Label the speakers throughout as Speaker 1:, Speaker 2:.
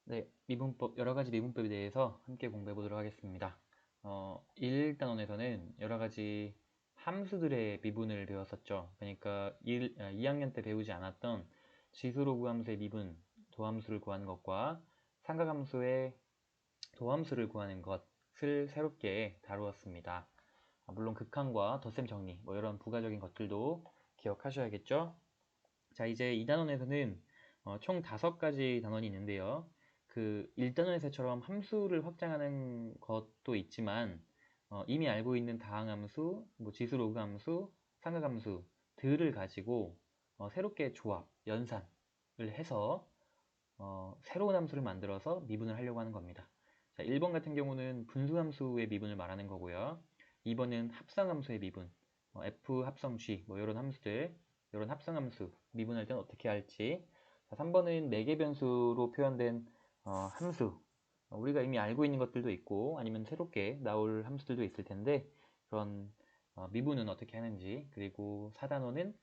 Speaker 1: 네, 미분법, 여러 가지 미분법에 대해서 함께 공부해 보도록 하겠습니다. 1단원에서는 여러 가지 함수들의 미분을 배웠었죠. 그러니까 2학년 때 배우지 않았던 지수로그 함수의 미분, 도함수를 구하는 것과 삼각함수의 도함수를 구하는 것을 새롭게 다루었습니다. 물론 극한과 덧셈 정리, 뭐 이런 부가적인 것들도 기억하셔야겠죠. 자, 이제 2단원에서는 총 5가지 단원이 있는데요. 그 1단원에서처럼 함수를 확장하는 것도 있지만 이미 알고 있는 다항함수, 뭐 지수 로그 함수, 삼각함수들을 가지고 새롭게 조합, 연산을 해서 새로운 함수를 만들어서 미분을 하려고 하는 겁니다. 자, 1번 같은 경우는 분수함수의 미분을 말하는 거고요. 2번은 합성함수의 미분, F 합성 G, 뭐 이런 함수들, 이런 합성함수 미분할 때는 어떻게 할지. 자, 3번은 4개 변수로 표현된 함수, 우리가 이미 알고 있는 것들도 있고 아니면 새롭게 나올 함수들도 있을 텐데 그런 미분은 어떻게 하는지. 그리고 4단원은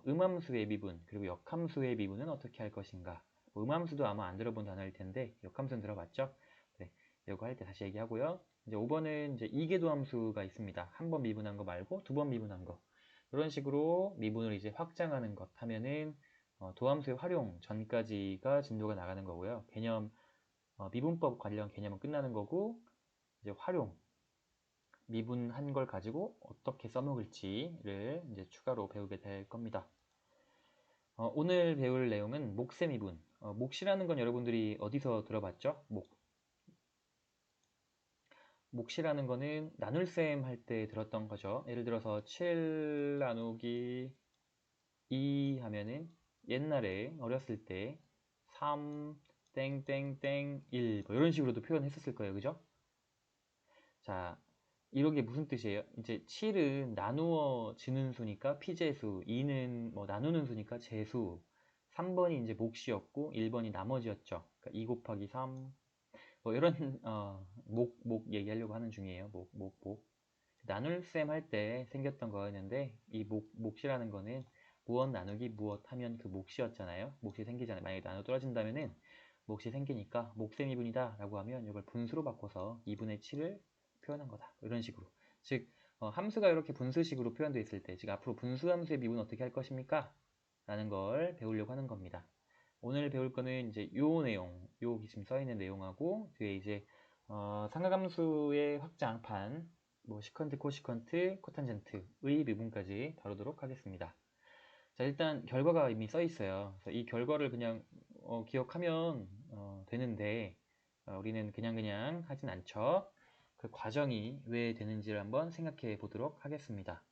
Speaker 1: 음함수의 미분, 그리고 역함수의 미분은 어떻게 할 것인가. 음함수도 아마 안 들어본 단어일 텐데 역함수는 들어봤죠? 네, 이거 할 때 다시 얘기하고요. 이제 5번은 이제 이계도 함수가 있습니다. 한 번 미분한 거 말고 2번 미분한 거. 이런 식으로 미분을 이제 확장하는 것 하면은 도함수의 활용 전까지가 진도가 나가는 거고요. 개념 미분법 관련 개념은 끝나는 거고, 이제 활용 미분한 걸 가지고 어떻게 써먹을지를 이제 추가로 배우게 될 겁니다. 오늘 배울 내용은 몫의 미분. 몫이라는 건 여러분들이 어디서 들어봤죠? 몫이라는 거는 나눌셈 할 때 들었던 거죠. 예를 들어서 7 나누기 2 하면은 옛날에 어렸을 때 3 땡땡땡 1 뭐 이런 식으로도 표현했었을 거예요. 그죠? 자, 이런 게 무슨 뜻이에요? 이제 7은 나누어지는 수니까 피제수, 2는 뭐 나누는 수니까 제수, 3번이 이제 몫이었고 1번이 나머지였죠. 그러니까 2 곱하기 3, 뭐 이런 목 얘기하려고 하는 중이에요. 목. 나눌셈 할 때 생겼던 거였는데 이 몫이라는 거는 무엇 나누기 무엇 하면 그 몫이었잖아요. 몫이 생기잖아요. 만약에 나눠 떨어진다면은 몫이 생기니까 몫의 미분이다 라고 하면 이걸 분수로 바꿔서 2분의 7을 표현한 거다. 이런 식으로. 즉 함수가 이렇게 분수식으로 표현되어 있을 때, 즉 앞으로 분수함수의 미분 어떻게 할 것입니까? 라는 걸 배우려고 하는 겁니다. 오늘 배울 거는 이제 요 내용, 요 지금 써 있는 내용하고 뒤에 이제 삼각함수의 확장판, 뭐 시컨트, 코시컨트, 코탄젠트의 미분까지 다루도록 하겠습니다. 자, 일단 결과가 이미 써 있어요. 그래서 이 결과를 그냥 기억하면 되는데 우리는 그냥 하진 않죠. 그 과정이 왜 되는지를 한번 생각해 보도록 하겠습니다.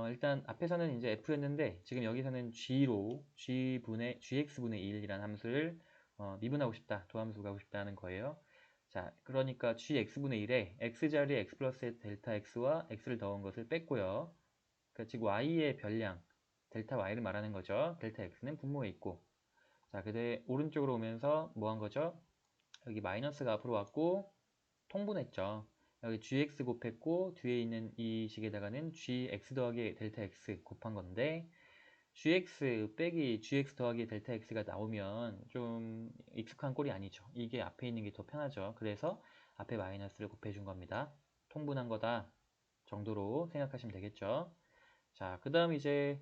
Speaker 1: 일단 앞에서는 이제 f였는데 지금 여기서는 g로 gx분의 1이라는 함수를 미분하고 싶다, 도함수 가고 싶다는 거예요. 자, 그러니까 gx분의 1에 x자리에 x 플러스 델타 x와 x를 더한 것을 뺐고요. 그러니까 즉 y의 별량 델타 y를 말하는 거죠. 델타 x는 분모에 있고, 자, 그대 오른쪽으로 오면서 뭐 한 거죠? 여기 마이너스가 앞으로 왔고 통분했죠. 여기 gx 곱했고 뒤에 있는 이 식에다가는 gx 더하기 델타 x 곱한 건데, gx 빼기 gx 더하기 델타 x가 나오면 좀 익숙한 꼴이 아니죠. 이게 앞에 있는 게 더 편하죠. 그래서 앞에 마이너스를 곱해준 겁니다. 통분한 거다 정도로 생각하시면 되겠죠. 자, 그 다음 이제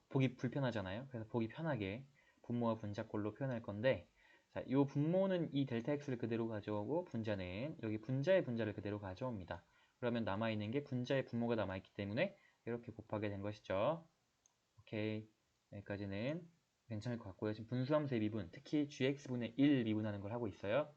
Speaker 1: 보기 불편하잖아요. 그래서 보기 편하게 분모와 분자꼴로 표현할 건데, 자, 이 분모는 이 델타 x를 그대로 가져오고 분자는 여기 분자의 분자를 그대로 가져옵니다. 그러면 남아있는 게 분자의 분모가 남아있기 때문에 이렇게 곱하게 된 것이죠. 오케이, 여기까지는 괜찮을 것 같고요. 지금 분수함수의 미분, 특히 gx분의 1 미분하는 걸 하고 있어요.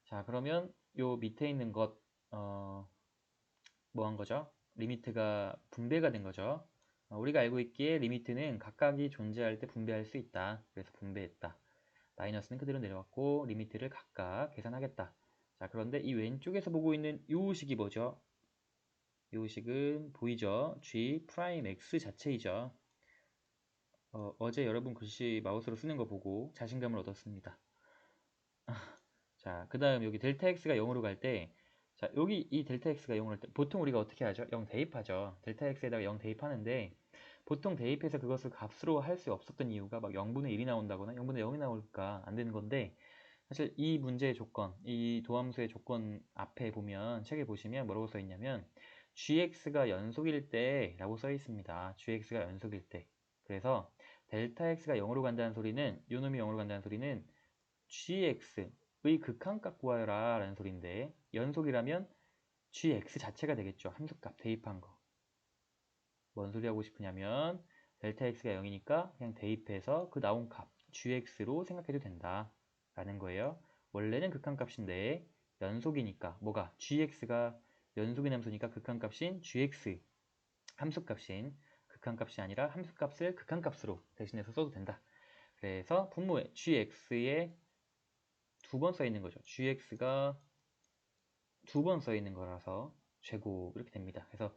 Speaker 1: 자, 그러면 요 밑에 있는 것 뭐 한 거죠? 리미트가 분배가 된 거죠. 우리가 알고 있기에 리미트는 각각이 존재할 때 분배할 수 있다. 그래서 분배했다. 마이너스는 그대로 내려왔고 리미트를 각각 계산하겠다. 자, 그런데 이 왼쪽에서 보고 있는 이 식이 뭐죠? 이 식은 보이죠? g 프라임 x 자체이죠. 어제 여러분 글씨 마우스로 쓰는 거 보고 자신감을 얻었습니다. 자, 그 다음 여기 델타 x가 0으로 갈 때, 자, 여기 이 델타 x가 0으로 갈 때 보통 우리가 어떻게 하죠? 0 대입하죠. 델타 x에다가 0 대입하는데 보통 대입해서 그것을 값으로 할 수 없었던 이유가 막 0분의 1이 나온다거나 0분의 0이 나올까 안 되는 건데, 사실 이 문제의 조건, 이 도함수의 조건 앞에 보면, 책에 보시면 뭐라고 써 있냐면 gx가 연속일 때 라고 써 있습니다. gx가 연속일 때. 그래서 델타 x가 0으로 간다는 소리는, 요 놈이 0으로 간다는 소리는 gx의 극한값 구하여라 라는 소리인데, 연속이라면 gx 자체가 되겠죠. 함수값 대입한 거. 뭔 소리 하고 싶으냐면 델타 x가 0이니까 그냥 대입해서 그 나온 값 gx로 생각해도 된다 라는 거예요. 원래는 극한값인데 연속이니까 뭐가 gx가 연속인 함수니까 극한값인 gx 함수값인 극한값이 아니라 함수값을 극한값으로 대신해서 써도 된다. 그래서 분모에 gx에 두 번 써 있는 거죠. gx가 두 번 써 있는 거라서 제곱 이렇게 됩니다. 그래서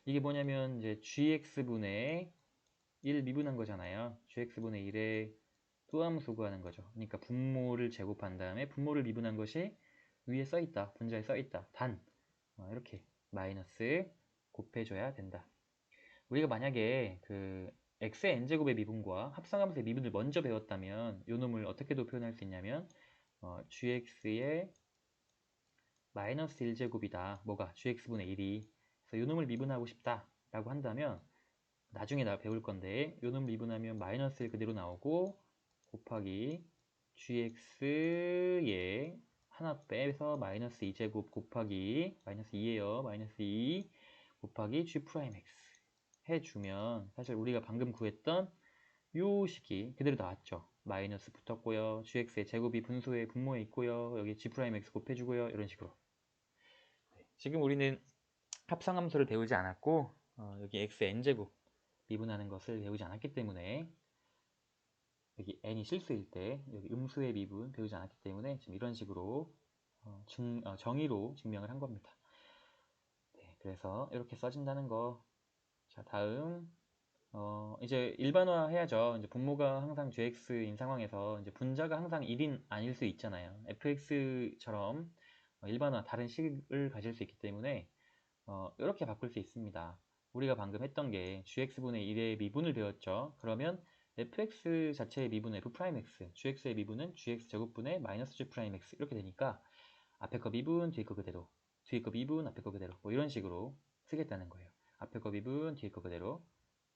Speaker 1: 이게 뭐냐면 이제 gx분의 1 미분한 거잖아요. gx분의 1에 또 함수 구하는 거죠. 그러니까 분모를 제곱한 다음에 분모를 미분한 것이 위에 써있다. 분자에 써있다. 단 이렇게 마이너스 곱해줘야 된다. 우리가 만약에 그 x의 n제곱의 미분과 합성함수의 미분을 먼저 배웠다면 요 놈을 어떻게도 표현할 수 있냐면 gx의 마이너스 1제곱이다. 뭐가? gx분의 1이. 그래서 요 놈을 미분하고 싶다 라고 한다면 나중에 나 배울 건데 요 놈 미분하면 마이너스 1 그대로 나오고 곱하기 gx에 하나 빼서 마이너스 2제곱 곱하기 마이너스 2에요. 마이너스 2 곱하기 g'x 해주면 사실 우리가 방금 구했던 요 식이 그대로 나왔죠. 마이너스 붙었고요. gx의 제곱이 분수의 분모에 있고요. 여기 g'x 곱해주고요. 이런 식으로. 지금 우리는 합성함수를 배우지 않았고 여기 x의 n제곱 미분하는 것을 배우지 않았기 때문에 여기 n이 실수일 때 여기 음수의 미분 배우지 않았기 때문에 지금 이런 식으로 정의로 증명을 한 겁니다. 네, 그래서 이렇게 써진다는 거. 자, 다음 이제 일반화 해야죠. 이제 분모가 항상 gx인 상황에서 이제 분자가 항상 1인 아닐 수 있잖아요. fx처럼 일반화 다른 식을 가질 수 있기 때문에 이렇게 바꿀 수 있습니다. 우리가 방금 했던 게 gx분의 1의 미분을 배웠죠. 그러면 fx 자체의 미분은 f'x, gx의 미분은 gx제곱분의 마이너스 g'x 이렇게 되니까 앞에 거 미분, 뒤에 거 그대로, 뒤에 거 미분, 앞에 거 그대로 뭐 이런 식으로 쓰겠다는 거예요. 앞에 거 미분, 뒤에 거 그대로,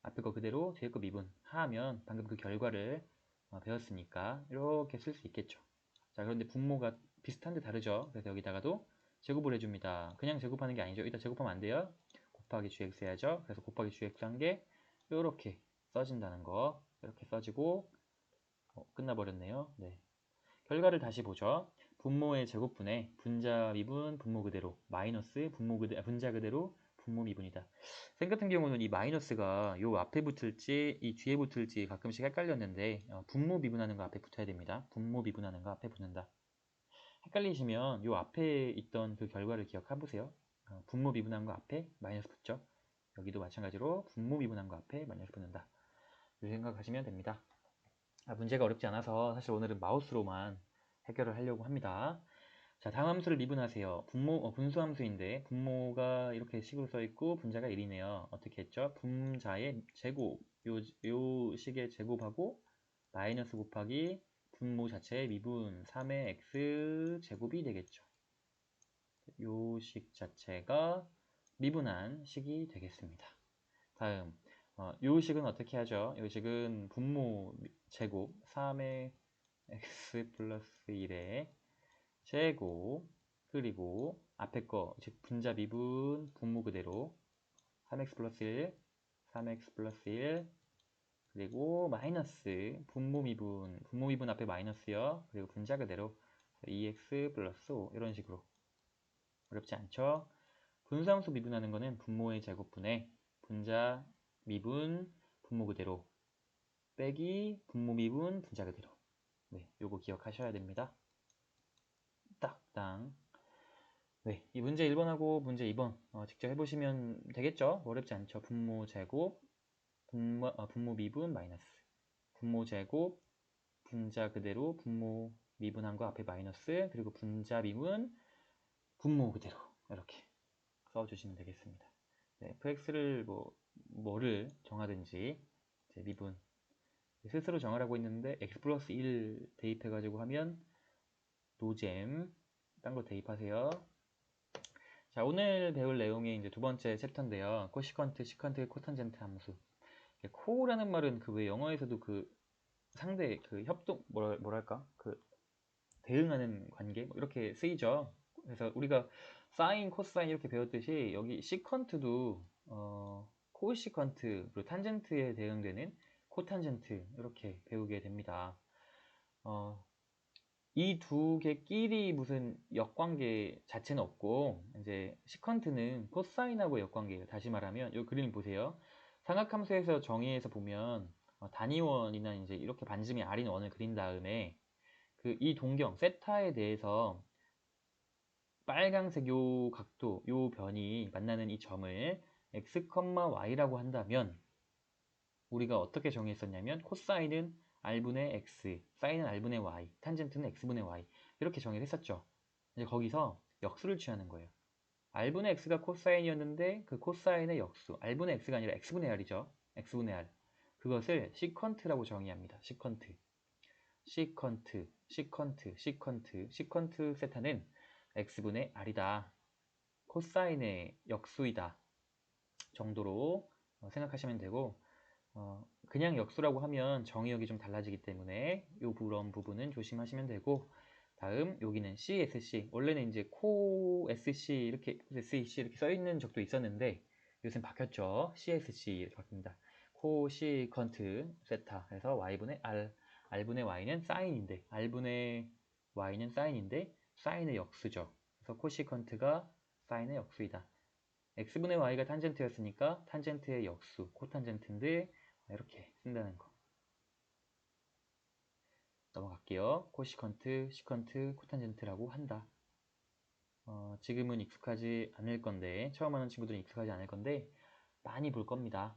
Speaker 1: 앞에 거 그대로, 뒤에 거 미분 하면 방금 그 결과를 배웠으니까 이렇게 쓸 수 있겠죠. 자, 그런데 분모가 비슷한데 다르죠. 그래서 여기다가도 제곱을 해줍니다. 그냥 제곱하는 게 아니죠. 일단 제곱하면 안 돼요. 곱하기 gx 해야죠. 그래서 곱하기 gx 한 게 이렇게 써진다는 거. 이렇게 써지고 끝나버렸네요. 네. 결과를 다시 보죠. 분모의 제곱분에 분자 미분 분모 그대로 마이너스 분모 그대로 분자 그대로 분모 미분이다. 생 같은 경우는 이 마이너스가 요 앞에 붙을지 이 뒤에 붙을지 가끔씩 헷갈렸는데 분모 미분하는 거 앞에 붙어야 됩니다. 분모 미분하는 거 앞에 붙는다. 헷갈리시면 요 앞에 있던 그 결과를 기억해 보세요. 분모 미분한 거 앞에 마이너스 붙죠. 여기도 마찬가지로 분모 미분한 거 앞에 마이너스 붙는다. 이 생각하시면 됩니다. 문제가 어렵지 않아서 사실 오늘은 마우스로만 해결을 하려고 합니다. 자, 다음 함수를 미분하세요. 분수함수인데 분모가 이렇게 식으로 써있고 분자가 1이네요. 어떻게 했죠? 분자의 제곱, 요 식의 제곱하고 마이너스 곱하기 분모 자체의 미분 3의 x 제곱이 되겠죠. 요 식 자체가 미분한 식이 되겠습니다. 다음 요 식은 어떻게 하죠? 요 식은 분모 제곱 3의 x 플러스 1의 제곱 그리고 앞에 거 즉 분자 미분 분모 그대로 3x 플러스 1 3x 플러스 1 그리고 마이너스 분모 미분 앞에 마이너스요. 그리고 분자 그대로 2x 플러스 5 이런 식으로. 어렵지 않죠? 분수함수 미분하는 거는 분모의 제곱분에 분자 미분 분모 그대로 빼기 분모 미분 분자 그대로. 네, 요거 기억하셔야 됩니다. 딱땅. 네, 이 문제 1번하고 문제 2번 직접 해보시면 되겠죠? 어렵지 않죠? 분모 제곱 분모 미분 마이너스 분모 제곱 분자 그대로 분모 미분한 거 앞에 마이너스 그리고 분자 미분 분모 그대로 이렇게 써주시면 되겠습니다. 네, fx를 뭐를 정하든지 이제 미분 스스로 정하라고 했는데 x 플러스 1 대입해가지고 하면 노잼 딴 거 대입하세요. 자, 오늘 배울 내용이 이제 두 번째 챕터인데요. 코시컨트, 시컨트, 코탄젠트 함수. 코라는 말은 그 왜 영어에서도 그 상대 그 협동 뭐랄까 그 대응하는 관계 뭐 이렇게 쓰이죠. 그래서 우리가 사인, 코사인 이렇게 배웠듯이 여기 시컨트도 코시컨트 그리고 탄젠트에 대응되는 코탄젠트 이렇게 배우게 됩니다. 이 두 개끼리 무슨 역관계 자체는 없고 이제 시컨트는 코사인하고 역관계예요. 다시 말하면 이 그림 보세요. 삼각함수에서 정의해서 보면 단위원이나 이제 이렇게 반지름이 r인 원을 그린 다음에 그 이 동경 세타에 대해서 빨강색 요 각도 요 변이 만나는 이 점을 x, y라고 한다면 우리가 어떻게 정의했었냐면 코사인은 r분의 x, 사인은 r분의 y, 탄젠트는 x분의 y 이렇게 정의를 했었죠. 이제 거기서 역수를 취하는 거예요. r분의 x가 코사인이었는데 그 코사인의 역수, r분의 x가 아니라 x분의 r이죠. x분의 r. 그것을 시컨트라고 정의합니다. 시컨트. 시컨트, 시컨트, 시컨트, 시컨트 세타는 x분의 r이다. 코사인의 역수이다. 정도로 생각하시면 되고 그냥 역수라고 하면 정의역이 좀 달라지기 때문에 이 부분은 조심하시면 되고 다음 여기는 CSC 원래는 이제 코 SC 이렇게 SEC 이렇게 써 있는 적도 있었는데 요즘 바뀌었죠. CSC 이렇게 바뀝니다. 코시컨트 세타 해서 y분의 r r분의 y는 사인인데 r분의 y는 사인인데 사인의 역수죠. 그래서 코시컨트가 사인의 역수이다. x분의 y가 탄젠트였으니까 탄젠트의 역수 코탄젠트인데 이렇게 쓴다는 거 넘어갈게요. 코시컨트, 시컨트, 코탄젠트라고 한다. 지금은 익숙하지 않을 건데 처음 하는 친구들은 익숙하지 않을 건데 많이 볼 겁니다.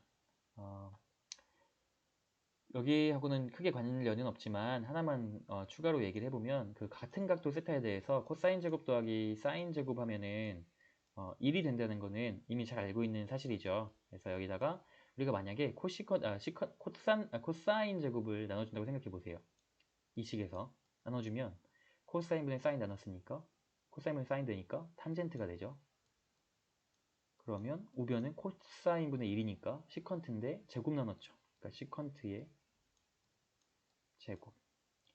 Speaker 1: 여기하고는 크게 관련은 없지만 하나만 추가로 얘기를 해보면 그 같은 각도 세타에 대해서 코사인 제곱 더하기 사인 제곱 하면은 1이 된다는 거는 이미 잘 알고 있는 사실이죠. 그래서 여기다가 우리가 만약에 코사인 제곱을 나눠준다고 생각해 보세요. 이 식에서 나눠주면 코사인분의 사인 나눴으니까 코사인분의 사인 되니까 탄젠트가 되죠. 그러면 우변은 코사인분의 1이니까 시컨트인데 제곱 나눴죠. 그러니까 시컨트의 제곱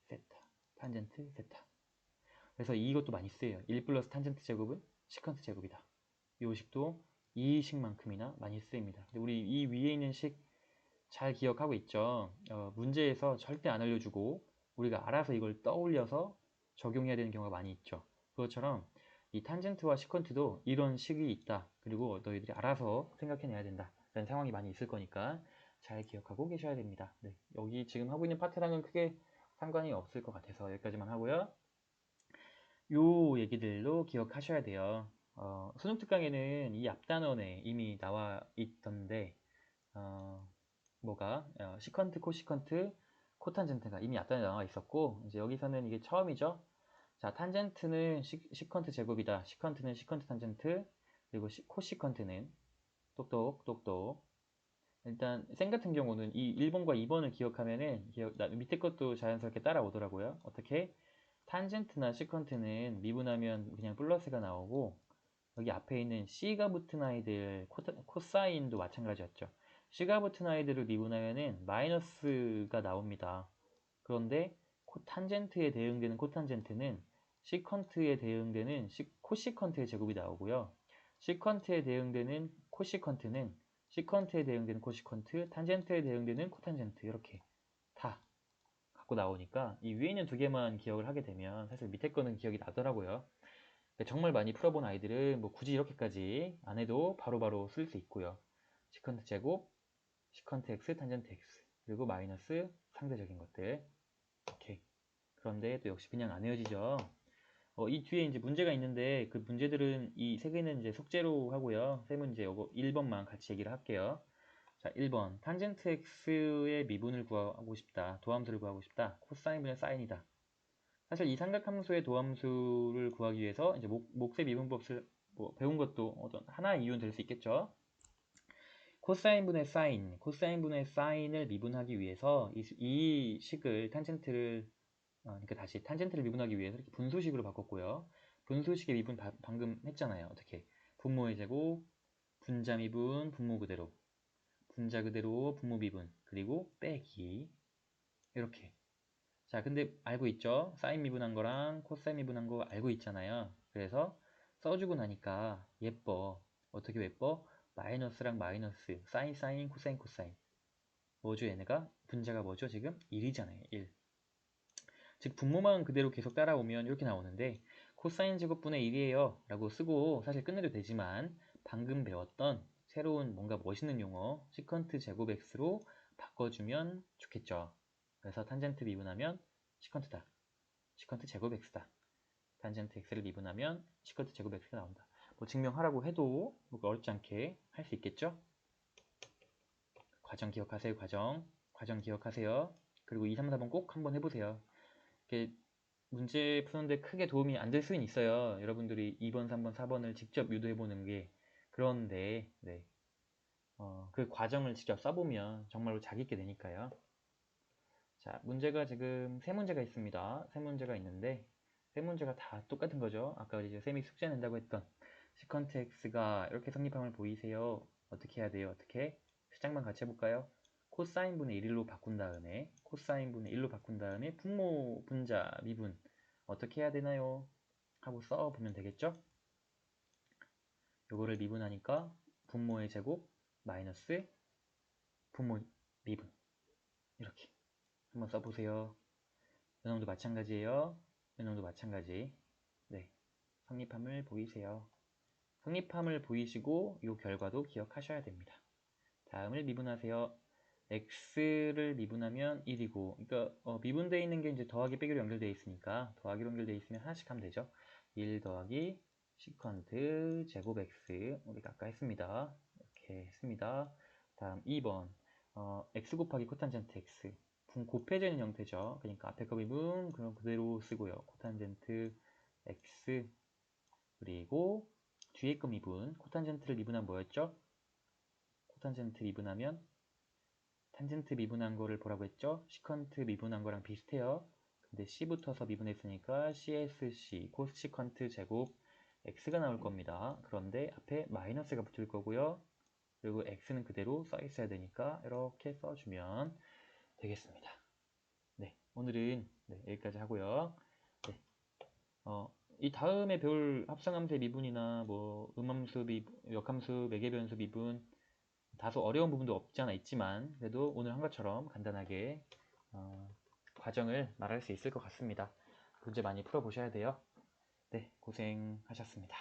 Speaker 1: 세타 탄젠트 세타. 그래서 이것도 많이 쓰여요. 1 플러스 탄젠트 제곱은 시컨트 제곱이다. 이 식도 이 식만큼이나 많이 쓰입니다. 근데 우리 이 위에 있는 식 잘 기억하고 있죠. 문제에서 절대 안 알려주고 우리가 알아서 이걸 떠올려서 적용해야 되는 경우가 많이 있죠. 그것처럼 이 탄젠트와 시컨트도 이런 식이 있다. 그리고 너희들이 알아서 생각해내야 된다. 라는 상황이 많이 있을 거니까 잘 기억하고 계셔야 됩니다. 네, 여기 지금 하고 있는 파트랑은 크게 상관이 없을 것 같아서 여기까지만 하고요. 요 얘기들로 기억하셔야 돼요. 수능 특강에는 이 앞단원에 이미 나와 있던데 뭐가 시컨트, 코시컨트, 코탄젠트가 이미 앞단에 나와 있었고 이제 여기서는 이게 처음이죠. 자, 탄젠트는 시컨트 제곱이다. 시컨트는 시컨트 탄젠트 그리고 코시컨트는 똑똑 일단 생 같은 경우는 이 1번과 2번을 기억하면은 밑에 것도 자연스럽게 따라오더라고요. 어떻게? 탄젠트나 시컨트는 미분하면 그냥 플러스가 나오고 여기 앞에 있는 C가 붙은 아이들 코사인도 마찬가지였죠. C가 붙은 아이들을 미분하면은 마이너스가 나옵니다. 그런데 탄젠트에 대응되는 코탄젠트는 시컨트에 대응되는 코시컨트의 제곱이 나오고요. 시컨트에 대응되는 코시컨트는 시컨트에 대응되는 코시컨트, 탄젠트에 대응되는 코탄젠트 이렇게 다 갖고 나오니까 이 위에 있는 두 개만 기억을 하게 되면 사실 밑에 거는 기억이 나더라고요. 정말 많이 풀어본 아이들은 뭐 굳이 이렇게까지 안 해도 바로바로 쓸 수 있고요. 시컨트 제곱, 시컨트 x, 탄젠트 x 그리고 마이너스 상대적인 것들 오케이. 그런데 또 역시 그냥 안 헤어지죠. 이 뒤에 이제 문제가 있는데 그 문제들은 이 세 개는 이제 숙제로 하고요. 세 문제 요거 1번만 같이 얘기를 할게요. 자, 1번 탄젠트 x의 미분을 구하고 싶다. 도함수를 구하고 싶다. 코사인분의 사인이다. 사실 이 삼각함수의 도함수를 구하기 위해서 이제 몫의 미분법을 뭐 배운 것도 어떤 하나의 이유는 될 수 있겠죠. 코사인분의 사인, 코사인분의 사인을 미분하기 위해서 이 식을 탄젠트를 그러니까 다시 탄젠트를 미분하기 위해서 이렇게 분수식으로 바꿨고요. 분수식의 미분 방금 했잖아요. 어떻게? 분모의 제곱, 분자 미분, 분모 그대로, 분자 그대로, 분모 미분, 그리고 빼기. 이렇게. 자, 근데 알고 있죠? 사인 미분한 거랑 코사인 미분한 거 알고 있잖아요. 그래서 써주고 나니까 예뻐. 어떻게 예뻐? 마이너스랑 마이너스, 사인, 코사인, 코사인. 뭐죠, 얘네가? 분자가 뭐죠, 지금? 1이잖아요, 1. 즉, 분모만 그대로 계속 따라오면 이렇게 나오는데, 코사인 제곱분의 1이에요. 라고 쓰고 사실 끝내도 되지만, 방금 배웠던 새로운 뭔가 멋있는 용어, 시컨트 제곱 x로 바꿔주면 좋겠죠. 그래서 탄젠트 미분하면 시컨트다. 시컨트 제곱 x다. 탄젠트 x를 미분하면 시컨트 제곱 x가 나온다. 뭐 증명하라고 해도 뭐 어렵지 않게 할 수 있겠죠? 과정 기억하세요. 과정 기억하세요. 그리고 2, 3, 4번 꼭 한번 해보세요. 이렇게 문제 푸는데 크게 도움이 안 될 수는 있어요. 여러분들이 2번, 3번, 4번을 직접 유도해보는 게. 그런데 네. 그 과정을 직접 써보면 정말로 잘 있게 되니까요. 자, 문제가 지금 세 문제가 있습니다. 세 문제가 있는데 세 문제가 다 똑같은 거죠. 아까 이제 쌤이 숙제 낸다고 했던 시컨트 x가 이렇게 성립함을 보이세요. 어떻게 해야 돼요? 어떻게? 시작만 같이 해볼까요? 코사인분의 1로 바꾼 다음에 코사인분의 1로 바꾼 다음에 분모, 분자, 미분 어떻게 해야 되나요? 하고 써보면 되겠죠? 요거를 미분하니까 분모의 제곱 마이너스 분모 미분 이렇게 한번 써보세요. 요놈도 마찬가지예요. 요놈도 마찬가지. 네, 성립함을 보이세요. 성립함을 보이시고 이 결과도 기억하셔야 됩니다. 다음을 미분하세요. x를 미분하면 1이고, 그러니까 미분되어 있는 게 이제 더하기 빼기로 연결되어 있으니까 더하기로 연결되어 있으면 하나씩 하면 되죠. 1 더하기 시컨트 제곱 x 우리가 아까 했습니다. 이렇게 했습니다. 다음 2번 x 곱하기 코탄젠트 x 곱해지는 형태죠. 그러니까 앞에 거 미분 그럼 그대로 쓰고요. 코탄젠트 x 그리고 뒤에 거 미분 코탄젠트를 미분하면 뭐였죠? 코탄젠트 미분하면 탄젠트 미분한 거를 뭐라고 했죠? 시컨트 미분한 거랑 비슷해요. 근데 c 붙어서 미분했으니까 CSC 코시컨트 제곱 x가 나올 겁니다. 그런데 앞에 마이너스가 붙을 거고요. 그리고 x는 그대로 써 있어야 되니까 이렇게 써주면 되겠습니다. 네, 오늘은 네, 여기까지 하고요. 네, 이 다음에 배울 합성함수의 미분이나 뭐 음함수, 역함수, 매개변수 미분 다소 어려운 부분도 없지 않아 있지만 그래도 오늘 한 것처럼 간단하게 과정을 말할 수 있을 것 같습니다. 문제 많이 풀어보셔야 돼요. 네, 고생하셨습니다.